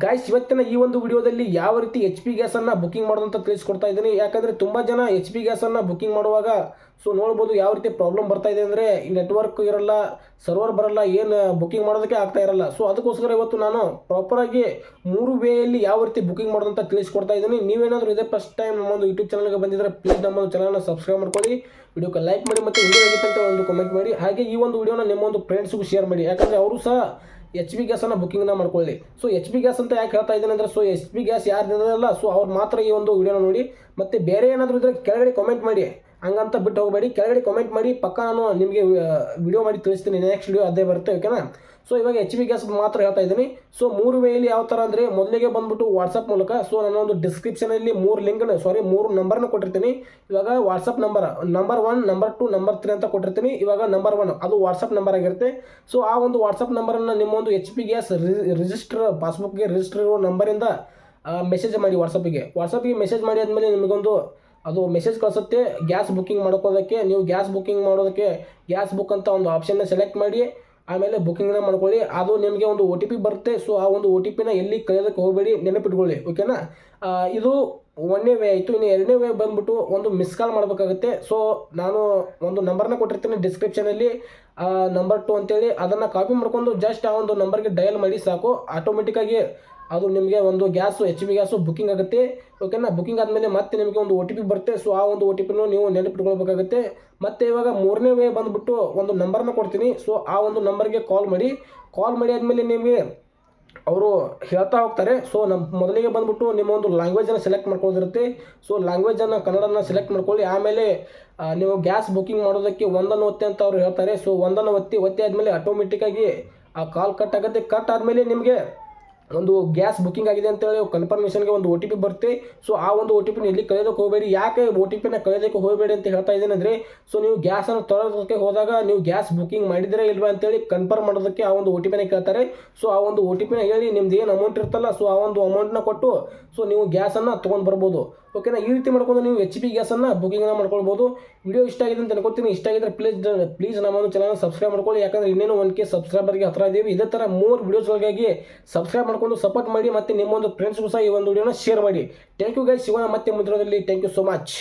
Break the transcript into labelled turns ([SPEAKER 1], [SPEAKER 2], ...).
[SPEAKER 1] Guys ಇವತ್ತಿನ ಈ ಒಂದು ವಿಡಿಯೋದಲ್ಲಿ ಯಾವ ರೀತಿ ಎಚ್ ಪಿ ಗ್ಯಾಸನ್ನು ಬುಕಿಂಗ್ ಮಾಡೋದಂತ ತಿಳಿಸ್ಕೊಡ್ತಾ ಇದ್ದೀನಿ. ಯಾಕಂದರೆ ತುಂಬ ಜನ ಎಚ್ ಪಿ ಗ್ಯಾಸನ್ನು ಬುಕಿಂಗ್ ಮಾಡುವಾಗ ನೋಡ್ಬೋದು ಯಾವ ರೀತಿ ಪ್ರಾಬ್ಲಮ್ ಬರ್ತಾ ಇದೆ ಅಂದರೆ ನೆಟ್ವರ್ಕ್ ಇರಲ್ಲ, ಸರ್ವರ್ ಬರಲ್ಲ, ಏನು ಬುಕಿಂಗ್ ಮಾಡೋದಕ್ಕೆ ಆಗ್ತಾ ಇರಲ್ಲ. ಅದಕ್ಕೋಸ್ಕರ ಇವತ್ತು ನಾನು ಪ್ರಾಪರಾಗಿ 3 ವೇಯಲ್ಲಿ ಯಾವ ರೀತಿ ಬುಕಿಂಗ್ ಮಾಡೋದಂತ ತಿಳಿಸ್ಕೊಡ್ತಾ ಇದ್ದೀನಿ. ನೀವೇನಾದರೂ ಇದೇ ಫಸ್ಟ್ ಟೈಮ್ ನಮ್ಮ ಒಂದು ಯೂಟ್ಯೂಬ್ ಚಾನಲ್ಗೆ ಬಂದಿದ್ದರೆ ಪ್ಲೀಸ್ ನಮ್ಮ ಒಂದು ಚಾನಲ್ನ ಸಬ್ಸ್ಕ್ರೈಬ್ ಮಾಡ್ಕೊಳ್ಳಿ, ವಿಡಿಯೋಕ್ಕೆ ಲೈಕ್ ಮಾಡಿ ಮತ್ತು ವಿಡಿಯೋ ಹೇಗಿತ್ತು ಅಂತ ಒಂದು ಕಮೆಂಟ್ ಮಾಡಿ. ಹಾಗೆ ಈ ಒಂದು ವಿಡಿಯೋನ ನಿಮ್ಮ ಒಂದು ಫ್ರೆಂಡ್ಸ್ಗೂ ಶೇರ್ ಮಾಡಿ, ಯಾಕಂದರೆ ಅವರು ಸಹ ಎಚ್ ಪಿ ಗ್ಯಾಸನ್ನು ಬುಕಿಂಗ್ನ ಮಾಡ್ಕೊಳ್ಳಿ. ಎಚ್ ಪಿ ಗ್ಯಾಸ್ ಅಂತ ಯಾಕೆ ಹೇಳ್ತಾ ಇದ್ದೀನಿ ಅಂದರೆ ಎಚ್ ಪಿ ಗ್ಯಾಸ್ ಯಾರು ಇರೋಲ್ಲ ಅವ್ರು ಮಾತ್ರ ಈ ಒಂದು ವಿಡಿಯೋನ ನೋಡಿ. ಮತ್ತು ಬೇರೆ ಏನಾದರೂ ಇದ್ದರೆ ಕೆಳಗಡೆ ಕಮೆಂಟ್ ಮಾಡಿ, ಹಂಗಂತ ಬಿಟ್ಟು ಹೋಗಬೇಡಿ. ಕೆಳಗಡೆ ಕಮೆಂಟ್ ಮಾಡಿ, ಪಕ್ಕ ನಾನು ನಿಮಗೆ ವಿಡಿಯೋ ಮಾಡಿ ತಿಳಿಸ್ತೀನಿ. ನೆಕ್ಸ್ಟ್ ವಿಡಿಯೋ ಅದೇ ಬರುತ್ತೆ, ಓಕೆನಾ. ಇವಾಗ ಎಚ್ ಪಿ ಗ್ಯಾಸ್ ಮಾತ್ರ ಹೇಳ್ತಾ ಇದ್ದೀನಿ. 3 ವೇಯಲ್ಲಿ ಯಾವ ಥರ ಅಂದರೆ ಮೊದಲಿಗೆ ಬಂದುಬಿಟ್ಟು ವಾಟ್ಸಪ್ ಮೂಲಕ ನಾನೊಂದು ಡಿಸ್ಕ್ರಿಪ್ಷನಲ್ಲಿ 3 ನಂಬರ್ನ ಕೊಟ್ಟಿರ್ತೀನಿ. ಇವಾಗ ವಾಟ್ಸಪ್ ನಂಬರ್ 1, ನಂಬರ್ 2, ನಂಬರ್ 3 ಅಂತ ಕೊಟ್ಟಿರ್ತೀನಿ. ಇವಾಗ ನಂಬರ್ 1 ಅದು ವಾಟ್ಸಪ್ ನಂಬರ್ ಆಗಿರುತ್ತೆ. ಆ ಒಂದು ವಾಟ್ಸಪ್ ನಂಬರನ್ನು ನಿಮ್ಮ ಒಂದು ಎಚ್ ಪಿ ಗ್ಯಾಸ್ ಪಾಸ್ಬುಕ್ಗೆ ರಿಜಿಸ್ಟರ್ ಇರೋ ನಂಬರಿಂದ ಮೆಸೇಜ್ ಮಾಡಿ. ವಾಟ್ಸಪ್ಪಿಗೆ ಮೆಸೇಜ್ ಮಾಡಿ ಆದಮೇಲೆ ನಿಮಗೊಂದು ಅದು ಮೆಸೇಜ್ ಕಳಿಸುತ್ತೆ ಗ್ಯಾಸ್ ಬುಕಿಂಗ್ ಮಾಡ್ಕೋದಕ್ಕೆ. ನೀವು ಗ್ಯಾಸ್ ಬುಕಿಂಗ್ ಮಾಡೋದಕ್ಕೆ ಗ್ಯಾಸ್ ಬುಕ್ ಅಂತ ಒಂದು ಆಪ್ಷನ್ನ ಸೆಲೆಕ್ಟ್ ಮಾಡಿ ಆಮೇಲೆ ಬುಕಿಂಗ್ನ ಮಾಡ್ಕೊಳ್ಳಿ. ಅದು ನಿಮಗೆ ಒಂದು ಒ ಟಿ ಪಿ ಬರುತ್ತೆ. ಆ ಒಂದು ಒ ಟಿ ಪಿನ ಎಲ್ಲಿ ಕಳೆಯೋದಕ್ಕೆ ಹೋಗಬೇಡಿ, ನೆನಪಿಟ್ಕೊಳ್ಳಿ, ಓಕೆನಾ. ಇದು 1ನೇ ವೇ ಆಯಿತು. ಇನ್ನು 2ನೇ ವೇ ಬಂದುಬಿಟ್ಟು ಒಂದು ಮಿಸ್ ಕಾಲ್ ಮಾಡಬೇಕಾಗುತ್ತೆ. ನಾನು ಒಂದು ನಂಬರ್ನ ಕೊಟ್ಟಿರ್ತೀನಿ ಡಿಸ್ಕ್ರಿಪ್ಷನಲ್ಲಿ, ನಂಬರ್ 2 ಅಂತೇಳಿ. ಅದನ್ನು ಕಾಪಿ ಮಾಡ್ಕೊಂಡು ಜಸ್ಟ್ ಆ ಒಂದು ನಂಬರ್ಗೆ ಡಯಲ್ ಮಾಡಿ ಸಾಕು. ಆಟೋಮೆಟಿಕ್ಕಾಗಿ ಅದು ನಿಮಗೆ ಒಂದು ಎಚ್ ಪಿ ಗ್ಯಾಸು ಬುಕಿಂಗ್ ಆಗುತ್ತೆ, ಓಕೆನಾ. ಬುಕಿಂಗ್ ಆದಮೇಲೆ ಮತ್ತೆ ನಿಮಗೆ ಒಂದು ಒ ಟಿ ಪಿ ಬರುತ್ತೆ. ಆ ಒಂದು ಒ ಟಿ ಪಿನೂ ನೀವು ನೆನಪಿಟ್ಕೊಳ್ಬೇಕಾಗುತ್ತೆ. ಮತ್ತು ಇವಾಗ 3ನೇ ವೇ ಬಂದುಬಿಟ್ಟು ಒಂದು ನಂಬರ್ನ ಕೊಡ್ತೀನಿ. ಆ ಒಂದು ನಂಬರ್ಗೆ ಕಾಲ್ ಮಾಡಿ ಆದಮೇಲೆ ನಿಮಗೆ ಅವರು ಹೇಳ್ತಾ ಹೋಗ್ತಾರೆ. ಮೊದಲಿಗೆ ಬಂದುಬಿಟ್ಟು ನಿಮ್ಮ ಒಂದು ಲ್ಯಾಂಗ್ವೇಜನ್ನು ಸೆಲೆಕ್ಟ್ ಮಾಡ್ಕೊಳ್ಳೋದಿರುತ್ತೆ. ಲ್ಯಾಂಗ್ವೇಜನ್ನು ಕನ್ನಡನ ಸೆಲೆಕ್ಟ್ ಮಾಡ್ಕೊಳ್ಳಿ. ಆಮೇಲೆ ನೀವು ಗ್ಯಾಸ್ ಬುಕಿಂಗ್ ಮಾಡೋದಕ್ಕೆ 1 ಒತ್ತಿ ಅಂತ ಅವ್ರು ಹೇಳ್ತಾರೆ. 1 ಒತ್ತಿ ಆದಮೇಲೆ ಆಟೋಮೆಟಿಕ್ಕಾಗಿ ಆ ಕಾಲ್ ಕಟ್ ಆಗುತ್ತೆ. ಕಟ್ ಆದಮೇಲೆ ನಿಮಗೆ ಒಂದು ಗ್ಯಾಸ್ ಬುಕಿಂಗ್ ಆಗಿದೆ ಅಂತೇಳಿ ಕನ್ಫರ್ಮೇಷನ್ಗೆ ಒಂದು ಒ ಟಿ ಪಿ ಬರುತ್ತೆ. ಆ ಒಂದು ಒ ಟಿ ಪಿನ ಎಲ್ಲಿ ಕಳೆಯೋದಕ್ಕೆ ಹೋಗಬೇಡಿ. ಯಾಕೆ ಒ ಟಿ ಪಿನ ಕಳೆಯೋದಕ್ಕೆ ಹೋಗಬೇಡಿ ಅಂತ ಹೇಳ್ತಾ ಇದ್ದೀನಿ ಅಂದರೆ ನೀವು ಗ್ಯಾಸನ್ನು ತರೋದಕ್ಕೆ ಹೋದಾಗ ನೀವು ಗ್ಯಾಸ್ ಬುಕಿಂಗ್ ಮಾಡಿದರೆ ಇಲ್ವಾ ಅಂತೇಳಿ ಕನ್ಫರ್ಮ್ ಮಾಡೋದಕ್ಕೆ ಆ ಒಂದು ಒ ಟಿ ಪಿನ ಕೇಳ್ತಾರೆ. ಆ ಒಂದು ಒ ಟಿ ಪಿನ ಹೇಳಿ ನಿಮ್ದು ಏನು ಅಮೌಂಟ್ ಇರುತ್ತಲ್ಲ ಆ ಒಂದು ಅಮೌಂಟ್ನ ಕೊಟ್ಟು ನೀವು ಗ್ಯಾಸನ್ನು ತೊಗೊಂಡು ಬರ್ಬೋದು, ಓಕೆನಾ. ಈ ರೀತಿ ಮಾಡ್ಕೊಂಡು ನೀವು ಎಚ್ ಪಿ ಗ್ಯಾಸನ್ನು ಬುಕಿಂಗ್ನ ಮಾಡ್ಕೊಳ್ಬೋದು. ವಿಡಿಯೋ ಇಷ್ಟ ಆಗಿದೆ ಅಂತ ಅನ್ಕೋತೀನಿ. ಇಷ್ಟ ಆಗಿದ್ರೆ ಪ್ಲೀಸ್ ನಮ್ಮ ಒಂದು ಚಾನಲ್ ಸಬ್ಸ್ಕ್ರೈಬ್ ಮಾಡ್ಕೊಳ್ಳಿ. ಯಾಕಂದರೆ ಇನ್ನೇನು 1K ಸಬ್ಸ್ಕ್ರೈಬರ್ಗೆ ಹತ್ರ ಇದ್ದೀವಿ. ಇದೇ ಥರ 3 ವಿಡಿಯೋಸ್ಗಳಿಗಾಗಿ ಸಬ್ಸ್ಕ್ರೈಬ್ ಮಾಡ್ಕೊಂಡು ಸಪೋರ್ಟ್ ಮಾಡಿ. ಮತ್ತು ನಿಮ್ಮೊಂದು ಫ್ರೆಂಡ್ಸ್ಗೂ ಸಹ ಈ ಒಂದು ವಿಡಿಯೋನ ಶೇರ್ ಮಾಡಿ. Thank you guys. ಸಿಗೋಣ ಮತ್ತೆ ಮುಂದಿನದಲ್ಲಿ. Thank you so much.